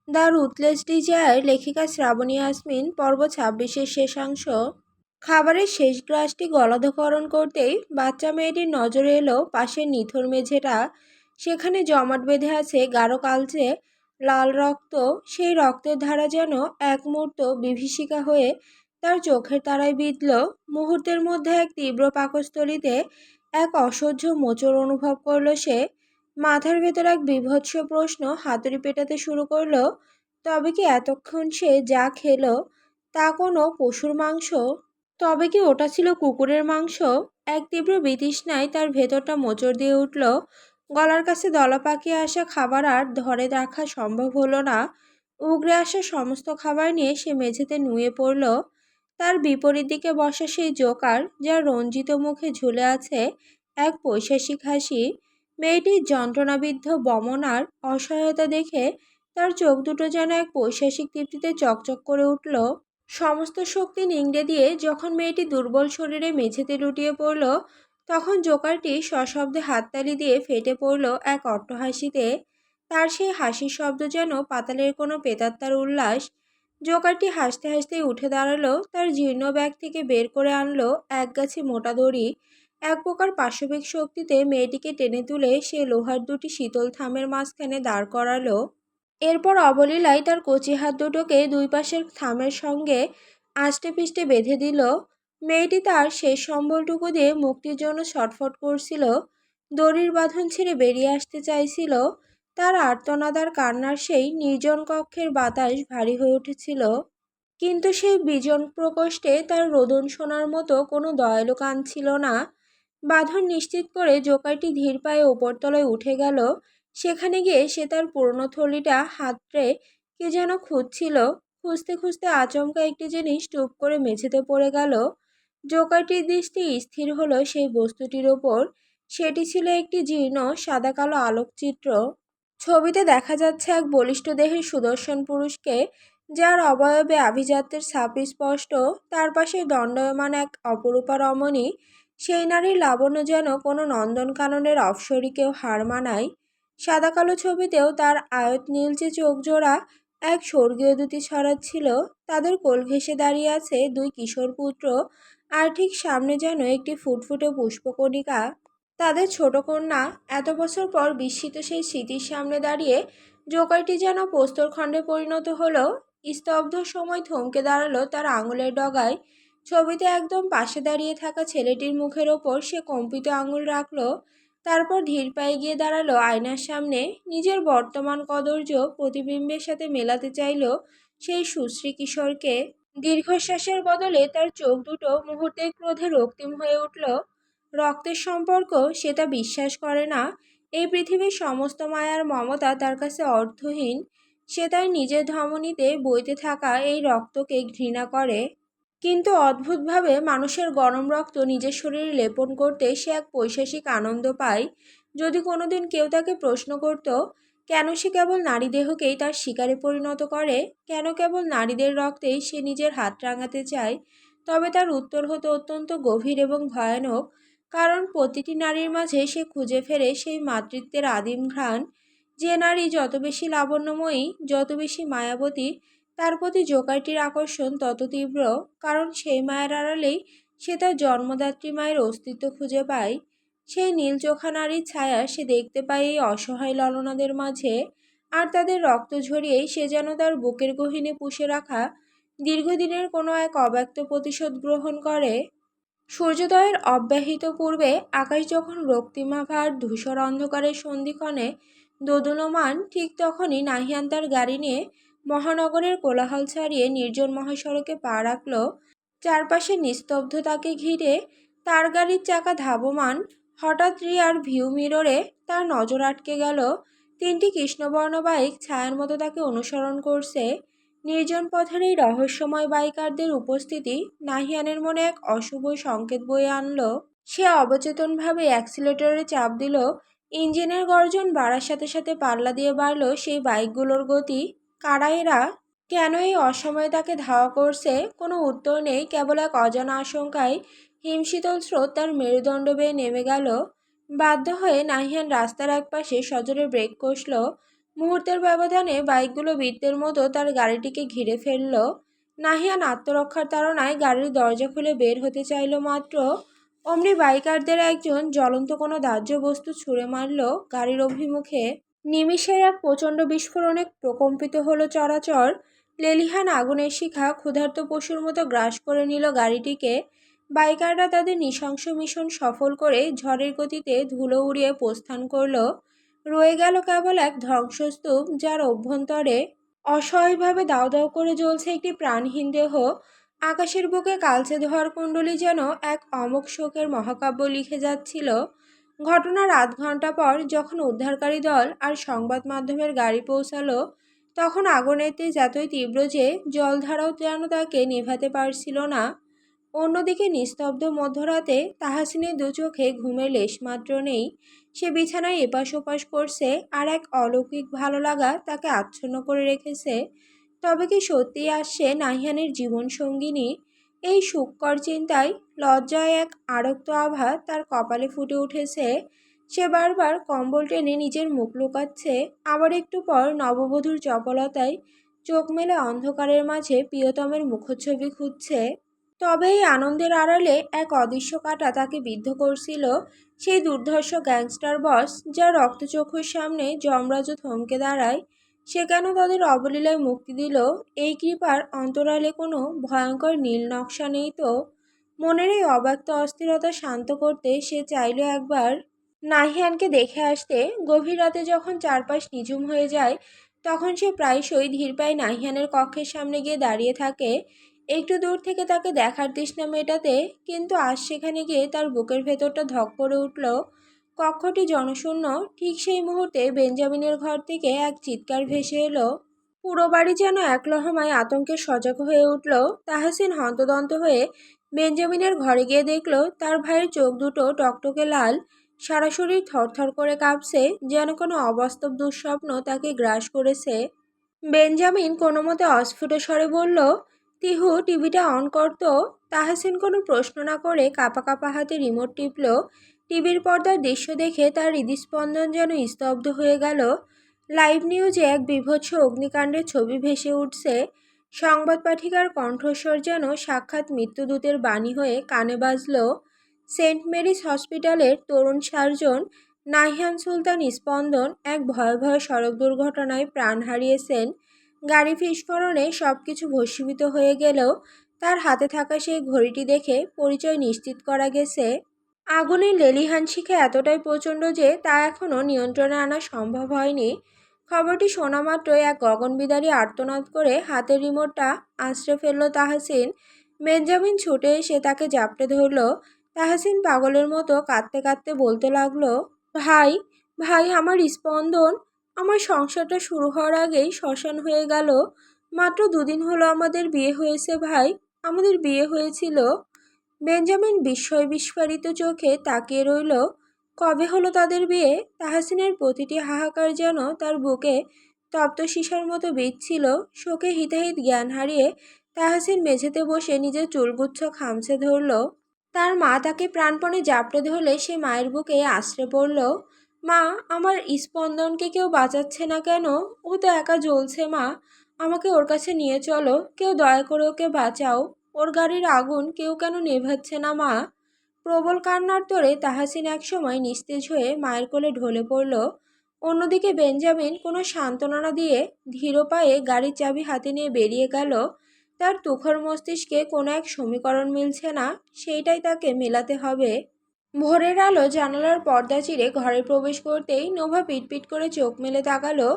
The ruthless desire, লেখিকা শ্রাবণী ইয়াসমিন, পর্ব ২৬-এর শেষাংশ। খাবারের শেষ গ্রাসটি গলাধঃকরণ করতেই বাচ্চা মেয়েটির নজরে এলো পাশের নিথর মেঝেটা। সেখানে জমাট বেঁধে আছে গাঢ় কালচে লাল রক্ত। সেই রক্তের ধারা যেন এক মুহূর্ত বিভীষিকা হয়ে তার চোখের তারায় বিঁধল। মুহূর্তের মধ্যে এক তীব্র পাকস্থলীতে এক অসহ্য মোচড় অনুভব করল সে। মাথার ভেতর এক বীভৎস প্রশ্ন হাতুড়ি পেটাতে শুরু করলো। তবে কি এতক্ষণ সে যা খেলো তা কোনো পশুর মাংস? তবে কি ওটা ছিল কুকুরের মাংস? এক তীব্র বিতৃষ্ণায় তার ভেতরটা মোচড় দিয়ে উঠল। গলার কাছে দলা পাকিয়ে আসা খাবার আর ধরে রাখা সম্ভব হলো না। উগরে আসা সমস্ত খাবার নিয়ে সে মেঝেতে নুয়ে পড়ল। তার বিপরীত দিকে বসা সেই জোকার, যার রঞ্জিত মুখে ঝুলে আছে এক পৈশাসিক হাসি। মেয়েটির যন্ত্রণাবিদ্ধ বমন আর অসহায়তা দেখে তার চোখ দুটো যেন এক পৈশাসিক তৃপ্তিতে চকচক করে উঠল। সমস্ত শক্তি নিংড়ে দিয়ে যখন মেয়েটি দুর্বল শরীরে মেঝেতে লুটিয়ে পড়ল, তখন জোকারটি সশব্দে হাততালি দিয়ে ফেটে পড়ল এক অট্টহাসিতে। তার সেই হাসির শব্দ যেন পাতালের কোনো প্রেতাত্মার উল্লাস। জোকারটি হাসতে হাসতে উঠে দাঁড়ালো, তার জীর্ণ ব্যাগ থেকে বের করে আনলো একগাছি মোটা দড়ি। এক প্রকার পাশবিক শক্তিতে মেয়েটিকে টেনে তুলে সে লোহার দুটি শীতল থামের মাঝখানে দাঁড় করালো। এরপর অবলীলায় তার কচি হাত দুটোকে দুই পাশের থামের সঙ্গে আষ্টে পিষ্টে বেঁধে দিল। মেয়েটি তার শেষ সম্বলটুকু দিয়ে মুক্তির জন্য ছটফট করছিল, দড়ির বাঁধন ছেড়ে বেরিয়ে আসতে চাইছিল। তার আর্তনাদ আর কান্নার সেই নির্জন কক্ষের বাতাস ভারী হয়ে উঠেছিল। কিন্তু সেই বিজন প্রকোষ্ঠে তার রোদন শোনার মতো কোনো দয়ালু কান ছিল না। বাঁধন নিশ্চিত করে জোকারটি ধীর পায়ে ওপরতলায় উঠে গেল। সেখানে গিয়ে সে তার পুরনো থলিটা হাতড়ে কে যেন খুঁজছিল। খুঁজতে খুঁজতে আচমকা একটি জিনিস টুপ করে মেঝেতে পড়ে গেল। জোকারটির দৃষ্টি স্থির হলো সেই বস্তুটির ওপর। সেটি ছিল একটি জীর্ণ সাদা কালো আলোকচিত্র। ছবিতে দেখা যাচ্ছে এক বলিষ্ঠ দেহের সুদর্শন পুরুষকে, যার অবয়বে আভিজাত্যের ছাপ স্পষ্ট। তার পাশে দণ্ডায়মান এক অপরূপা রমণী। সেই নারীর লাবণ্য যেন কোনো নন্দনকাননের অপ্সরীকেও হার মানায়। সাদা কালো ছবিতেও তার আয়ত নীলচে চোখ জোড়া এক স্বর্গীয় দ্যুতি ছড়াচ্ছিল। তাদের কোল ঘেঁষে দাঁড়িয়ে আছে দুই কিশোর পুত্র, আর ঠিক সামনে যেন একটি ফুটফুটে পুষ্পকণিকা, তাদের ছোট কন্যা। এত বছর পর বিস্মিত সেই স্মৃতির সামনে দাঁড়িয়ে জোকারটি যেন প্রস্তরখণ্ডে পরিণত হলো। স্তব্ধ সময় থমকে দাঁড়ালো তার আঙুলের ডগায়। ছবিতে একদম পাশে দাঁড়িয়ে থাকা ছেলেটির মুখের ওপর সে কম্পিত আঙুল রাখলো। তারপর ধীর পায়ে গিয়ে দাঁড়ালো আয়নার সামনে। নিজের বর্তমান কদর্য প্রতিবিম্বের সাথে মেলাতে চাইল সেই সুশ্রী কিশোরকে। দীর্ঘশ্বাসের বদলে তার চোখ দুটো মুহূর্তের ক্রোধে রক্তিম হয়ে উঠল। রক্তের সম্পর্ক, সে তা বিশ্বাস করে না। এই পৃথিবীর সমস্ত মায়ার মমতা তার কাছে অর্থহীন। সে তার নিজের ধমনীতে বইতে থাকা এই রক্তকে ঘৃণা করে। কিন্তু অদ্ভুতভাবে মানুষের গরম রক্ত নিজের শরীরে লেপন করতে সে এক পৈশাসিক আনন্দ পায়। যদি কোনোদিন কেউ তাকে প্রশ্ন করত কেন সে কেবল নারী দেহকেই তার শিকারে পরিণত করে, কেন কেবল নারীদের রক্তেই সে নিজের হাত রাঙাতে চায়, তবে তার উত্তর হতো অত্যন্ত গভীর এবং ভয়ানক। কারণ প্রতিটি নারীর মাঝে সে খুঁজে ফেরে সেই মাতৃত্বের আদিম ঘ্রাণ। যে নারী যত বেশি লাবণ্যময়ী, যত বেশি মায়াবতী, তার প্রতি জোকারটির আকর্ষণ তত তীব্র। কারণ সেই মায়ের আড়ালেই সে তার জন্মদাত্রী মায়ের অস্তিত্ব খুঁজে পায়। সেই নীল চোখা নারীর ছায়া সে দেখতে পায় এই অসহায় ললনাদের মাঝে। আর তাদের রক্ত ঝরিয়েই সে যেন তার বুকের গহীনে পুষে রাখা দীর্ঘদিনের কোনো এক অব্যক্ত প্রতিশোধ গ্রহণ করে। সূর্যোদয়ের অব্যাহত পূর্বে আকাশ যখন রক্তিমাভা আর ধূসর অন্ধকারের সন্ধিক্ষণে দোদুল্যমান, ঠিক তখনই নাহিয়ান তার গাড়ি নিয়ে মহানগরের কোলাহল ছাড়িয়ে নির্জন মহাসড়কে পা রাখল। চারপাশে নিস্তব্ধতাকে ঘিরে তার গাড়ির চাকা ধাবমান। হঠাৎ রিয়ার ভিউ মিররে তার নজর আটকে গেল। তিনটি কৃষ্ণবর্ণ বাইক ছায়ার মতো তাকে অনুসরণ করছে। নির্জন পথের এই রহস্যময় বাইকারদের উপস্থিতি নাহিয়ানের মনে এক অশুভ সংকেত বয়ে আনলো। সে অবচেতনভাবে অ্যাক্সিলেটরে চাপ দিল। ইঞ্জিনের গর্জন বাড়ার সাথে সাথে পাল্লা দিয়ে বাড়ল সেই বাইকগুলোর গতি। কারা এরা? কেন এই অসময়ে তাকে ধাওয়া করছে? কোনো উত্তর নেই, কেবল এক অজানা আশঙ্কায় হিমশীতল স্রোত তার মেরুদণ্ড বেয়ে নেমে গেল। বাধ্য হয়ে নাহিয়ান রাস্তার একপাশে সজোরে ব্রেক কষল। মুহূর্তের ব্যবধানে বাইকগুলো বৃত্তের মতো তার গাড়িটিকে ঘিরে ফেলল। নাহিয়ান আত্মরক্ষার তাড়নায় গাড়ির দরজা খুলে বের হতে চাইল মাত্র অমনি বাইকারদের একজন জ্বলন্ত কোনো দাহ্য বস্তু ছুঁড়ে মারল গাড়ির অভিমুখে। নিমিষে এক প্রচণ্ড বিস্ফোরণে প্রকম্পিত হলো চরাচর। লেলিহান আগুনের শিখা ক্ষুধার্ত পশুর মতো গ্রাস করে নিল গাড়িটিকে। বাইকাররা তাদের নৃশংস মিশন সফল করে ঝড়ের গতিতে ধুলো উড়িয়ে প্রস্থান করল। রয়ে গেল কেবল এক ধ্বংসস্তূপ, যার অভ্যন্তরে অসহায়ভাবে দাউ দাউ করে জ্বলছে একটি প্রাণহীন দেহ। আকাশের বুকে কালচে ধোঁয়ার কুণ্ডলী যেন এক অমোঘ শোকের মহাকাব্য লিখে যাচ্ছিল। ঘটনার আধ ঘন্টা পর যখন উদ্ধারকারী দল আর সংবাদ মাধ্যমের গাড়ি পৌঁছালো, তখন আগুনের তেজ এতই তীব্র যে জলধারাও যেন তাকে নেভাতে পারছিল না। অন্যদিকে নিস্তব্ধ মধ্যরাতে তাহাসিনের দু চোখে ঘুমের লেশমাত্র নেই। সে বিছানায় এপাশ ওপাশ করছে, আর এক অলৌকিক ভালো লাগা তাকে আচ্ছন্ন করে রেখেছে। তবে কি সত্যিই আসছে নাহিয়ানের জীবন সঙ্গিনী? এই সুখকর চিন্তায় লজ্জায় এক আরক্ত আভা তার কপালে ফুটে উঠেছে। সে বারবার কম্বল টেনে নিজের মুখ লুকাচ্ছে, আবার একটু পর নববধূর চপলতায় চোখ মেলে অন্ধকারের মাঝে প্রিয়তমের মুখচ্ছবি খুঁজছে। তবে এই আনন্দের আড়ালে এক অদৃশ্য কাঁটা তাকে বিদ্ধ করছিল। সেই দুর্ধর্ষ গ্যাংস্টার বস, যার রক্তচক্ষুর সামনে যমরাজও থমকে দাঁড়ায়, সে কেন তাদের অবলীলায় মুক্তি দিল? এই কৃপার অন্তরালে কোনো ভয়ঙ্কর নীল নকশা নেই তো? মনের এই অব্যক্ত অস্থিরতা শান্ত করতে সে চাইল একবার নাহিয়ানকে দেখে আসতে। গভীর রাতে যখন চারপাশ নিঝুম হয়ে যায়, তখন সে প্রায়শই ধীর পায়ে নাহিয়ানের কক্ষের সামনে গিয়ে দাঁড়িয়ে থাকে, একটু দূর থেকে তাকে দেখার তৃষ্ণা মেটাতে। কিন্তু আজ সেখানে গিয়ে তার বুকের ভেতরটা ধক করে উঠল। কক্ষটি জনশূন্য। ঠিক সেই মুহূর্তে বেঞ্জামিনের ঘর থেকে এক চিৎকার ভেসে এলো। পুরো বাড়ি যেন এক লহমায় আতঙ্কে সজাগ হয়ে উঠল। তাহসিন হন্তদন্ত হয়ে বেঞ্জামিনের ঘরে গিয়ে দেখল তার ভাইয়ের চোখ দুটো টকটকে লাল, সারা শরীর থরথর করে কাঁপছে, যেন কোনো অবাস্তব দুঃস্বপ্ন তাকে গ্রাস করেছে। বেঞ্জামিন কোনো মতে অস্ফুট স্বরে বলল, তিহু, টিভিটা অন করতো। তাহসিন কোনো প্রশ্ন না করে কাঁপা কাঁপা হাতে রিমোট টিপল। টিভির পর্দার দৃশ্য দেখে তার হৃদস্পন্দন যেন স্তব্ধ হয়ে গেল। লাইভ নিউজে এক বীভৎস অগ্নিকাণ্ডের ছবি ভেসে উঠছে। সংবাদ পাঠিকার কণ্ঠস্বর যেন সাক্ষাৎ মৃত্যুদূতের বাণী হয়ে কানে বাজল। সেন্ট মেরিস হসপিটালের তরুণ সার্জন নাহিয়ান সুলতান স্পন্দন এক ভয়াবহ সড়ক দুর্ঘটনায় প্রাণ হারিয়েছেন। গাড়ি বিস্ফোরণে সবকিছু ভস্মীভূত হয়ে গেলেও তার হাতে থাকা সেই ঘড়িটি দেখে পরিচয় নিশ্চিত করা গেছে। আগুনের লেলিহান শিখা এতটাই প্রচণ্ড যে তা এখনও নিয়ন্ত্রণে আনা সম্ভব হয়নি। খবরটি শোনা মাত্রই এক গগনবিদারী আর্তনাদ করে হাতের রিমোটটা আঁচড়ে ফেলল তাহসিন। বেঞ্জামিন ছুটে এসে তাকে জাপটে ধরল। তাহসিন পাগলের মতো কাঁদতে কাঁদতে বলতে লাগলো, ভাই, ভাই, আমার স্পন্দন। আমার সংসারটা শুরু হওয়ার আগেই শ্মশান হয়ে গেল। মাত্র 2 দিন হলো আমাদের বিয়ে হয়েছে ভাই, আমাদের বিয়ে হয়েছিল। বেঞ্জামিন বিস্ময় বিস্ফারিত চোখে তাকিয়ে রইল। কবে হলো তাদের বিয়ে? তাহসিনের প্রতিটি হাহাকার যেন তার বুকে তপ্ত সীসার মতো বিঁধছিল। শোকে হিতাহিত জ্ঞান হারিয়ে তাহসিন মেঝেতে বসে নিজের চুলগুচ্ছ খামচে ধরল। তার মা তাকে প্রাণপণে জাপটে ধরলে সে মায়ের বুকে আশ্রে পড়ল। মা, আমার স্পন্দনকে কেউ বাঁচাচ্ছে না কেন? ও তো একা জ্বলছে মা, আমাকে ওর কাছে নিয়ে চলো, কেউ দয়া করে ওকে বাঁচাও। ওর গাড়ির আগুন কেউ কেন নেভাচ্ছে না মা? প্রবল কান্নার তোড়ে তাহসিন একসময় নিস্তেজ হয়ে মায়ের কোলে ঢলে পড়ল। অন্যদিকে বেঞ্জামিন কোনো সান্ত্বনা না দিয়ে ধীর পায়ে গাড়ির চাবি হাতে নিয়ে বেরিয়ে গেল। তার তুখর মস্তিষ্কে কোনো এক সমীকরণ মিলছে না, সেইটাই তাকে মেলাতে হবে। ভোরের আলো জানালার পর্দা চিরে ঘরে প্রবেশ করতেই নোভা পিটপিট করে চোখ মেলে তাকালো।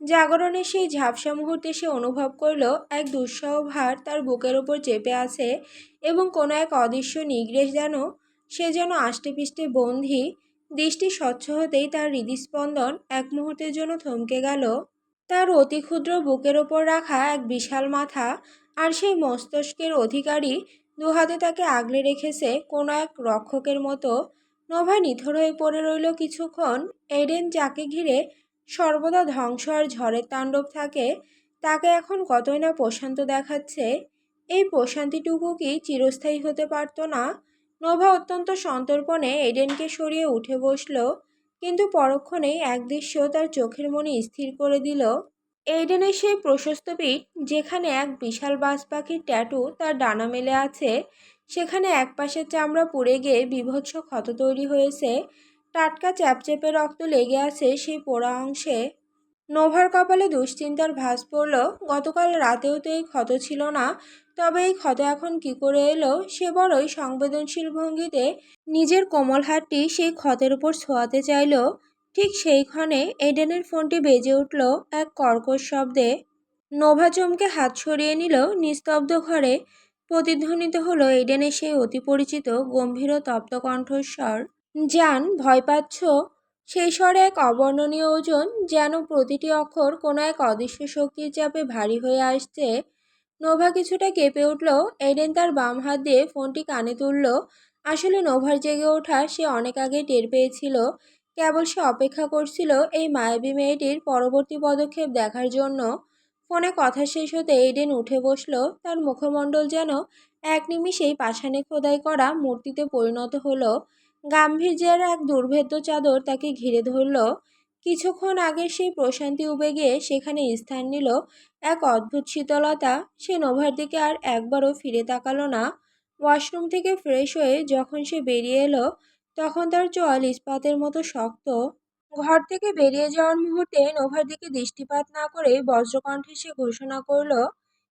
জাগরণের সেই ঝাপসা মুহূর্তে সে অনুভব করল এক দুঃসহ ভার তার বুকের ওপর চেপে আছে, এবং কোনো এক অদৃশ্য নিগ্রেস সে যেন আষ্টেপৃষ্টে বন্দী। দৃষ্টি স্বচ্ছ হতেই তার হৃদস্পন্দন এক মুহূর্তের জন্য থমকে গেল। তার অতি ক্ষুদ্র বুকের ওপর রাখা এক বিশাল মাথা, আর সেই মস্তিষ্কের অধিকারী দুহাতে তাকে আগলে রেখেছে কোনো এক রক্ষকের মতো। নোভা নিথর হয়ে পড়ে রইল কিছুক্ষণ। এডেন, যাকে ঘিরে সর্বদা ধ্বংস আর ঝড়ের তাণ্ডব থাকে, তাকে এখন কতই না প্রশান্ত দেখাচ্ছে। এই প্রশান্তিটুকু কি চিরস্থায়ী হতে পারত না? নোভা অত্যন্ত সন্তর্পণে এডেনকে সরিয়ে উঠে বসল। কিন্তু পরক্ষণেই এক দৃশ্য তার চোখের মনে স্থির করে দিল। এইডেনের সেই প্রশস্ত পিঠ, যেখানে এক বিশাল বাজ পাখির ট্যাটু তার ডানা মেলে আছে, সেখানে এক পাশের চামড়া পুড়ে গিয়ে বীভৎস ক্ষত তৈরি হয়েছে, টাটকা চ্যাপচ্যাপে রক্ত লেগে আছে সেই পোড়া অংশে। নোভার কপালে দুশ্চিন্তার ভাঁজ পড়ল। গতকাল রাতেও তো এই ক্ষত ছিল না, তবে এই ক্ষত এখন কি করে এলো? সে বড়ই সংবেদনশীল ভঙ্গিতে নিজের কোমল হাতটি সেই ক্ষতের উপর ছোঁয়াতে চাইল। ঠিক সেই ক্ষণে এডেনের ফোনটি বেজে উঠল এক কর্কশ শব্দে। নোভা চমকে হাত সরিয়ে নিল। নিস্তব্ধ ঘরে প্রতিধ্বনিত হলো এডেনের সেই অতি পরিচিত গম্ভীর ও তপ্ত কণ্ঠস্বর। জান, ভয় পাচ্ছ? সেই স্বরে এক অবর্ণনীয় ওজন, যেন প্রতিটি অক্ষর কোনো এক অদৃশ্য শক্তির চাপে ভারী হয়ে আসছে। নোভা কিছুটা কেঁপে উঠল। এডেন তার বাম হাত দিয়ে ফোনটি কানে তুলল। আসলে নোভার জেগে ওঠা সে অনেক আগে টের পেয়েছিল। কেবল সে অপেক্ষা করছিল এই মায়াবী মেয়েটির পরবর্তী পদক্ষেপ দেখার জন্য। ফোনে কথা শেষ হতে এডেন উঠে বসল। তার মুখমণ্ডল যেন এক নিমিষেই পাষাণে খোদাই করা মূর্তিতে পরিণত হলো। গাম্ভীর্যের এক দুর্ভেদ্য চাদর তাকে ঘিরে ধরল। কিছুক্ষণ আগের সেই প্রশান্তি উবে গিয়ে সেখানে স্থান নিল এক অদ্ভুত শীতলতা। সে নোভার দিকে আর একবারও ফিরে তাকালো না। ওয়াশরুম থেকে ফ্রেশ হয়ে যখন সে বেরিয়ে এলো, তখন তার চোয়াল ইস্পাতের মতো শক্ত। ঘর থেকে বেরিয়ে যাওয়ার মুহূর্তে নোভার দিকে দৃষ্টিপাত না করে বজ্রকণ্ঠে সে ঘোষণা করল,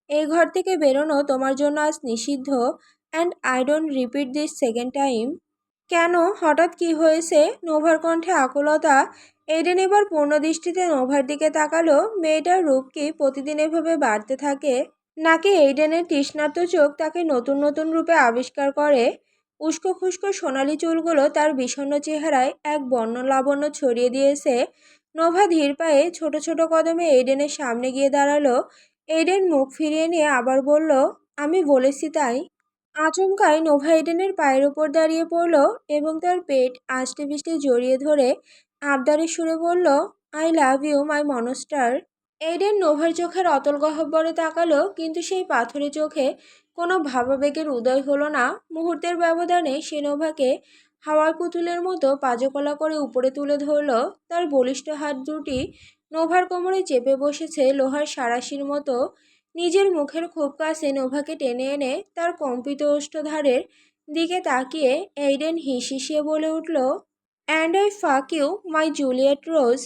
এই ঘর থেকে বেরোনো তোমার জন্য আজ নিষিদ্ধ। And I don't repeat this second time. কেন? হঠাৎ কি হয়েছে? নোভার কণ্ঠে আকুলতা। এডেন এবার পূর্ণ দৃষ্টিতে নোভার দিকে তাকালো। মেয়েটার রূপ কি প্রতিদিন এভাবে বাড়তে থাকে, নাকি এইডেনের তৃষ্ণার্ত চোখ তাকে নতুন নতুন রূপে আবিষ্কার করে? উস্কো খুস্কো সোনালি চুলগুলো তার বিষণ্ণ চেহারায় এক বর্ণ লাবণ্য ছড়িয়ে দিয়েছে। নোভা ধীর পায়ে ছোট ছোট কদমে এইডেনের সামনে গিয়ে দাঁড়ালো। এইডেন মুখ ফিরিয়ে নিয়ে আবার বলল, আমি বলেছি তাই। আচমকাই নোভা এডেনের পায়ের ওপর দাঁড়িয়ে পড়ল এবং তার পেট আষ্টে পিষ্টে জড়িয়ে ধরে আবদারের সুরে বলল, I love you my monster. Eden নোভার চোখের অতল গহ্বরে তাকালো, কিন্তু সেই পাথরে চোখে কোনো ভাবাবেগের উদয় হলো না। মুহূর্তের ব্যবধানে সে নোভাকে হাওয়ার পুতুলের মতো পাজকলা করে উপরে তুলে ধরল। তার বলিষ্ঠ হাত দুটি নোভার কোমরে চেপে বসেছে লোহার সাঁড়াশির মতো। নিজের মুখের খুব কাছে নোভাকে টেনে এনে তার কম্পিত ওষ্ঠধারের দিকে তাকিয়ে এইডেন হিসিয়ে বলে উঠল, and I fuck you my Juliet rose.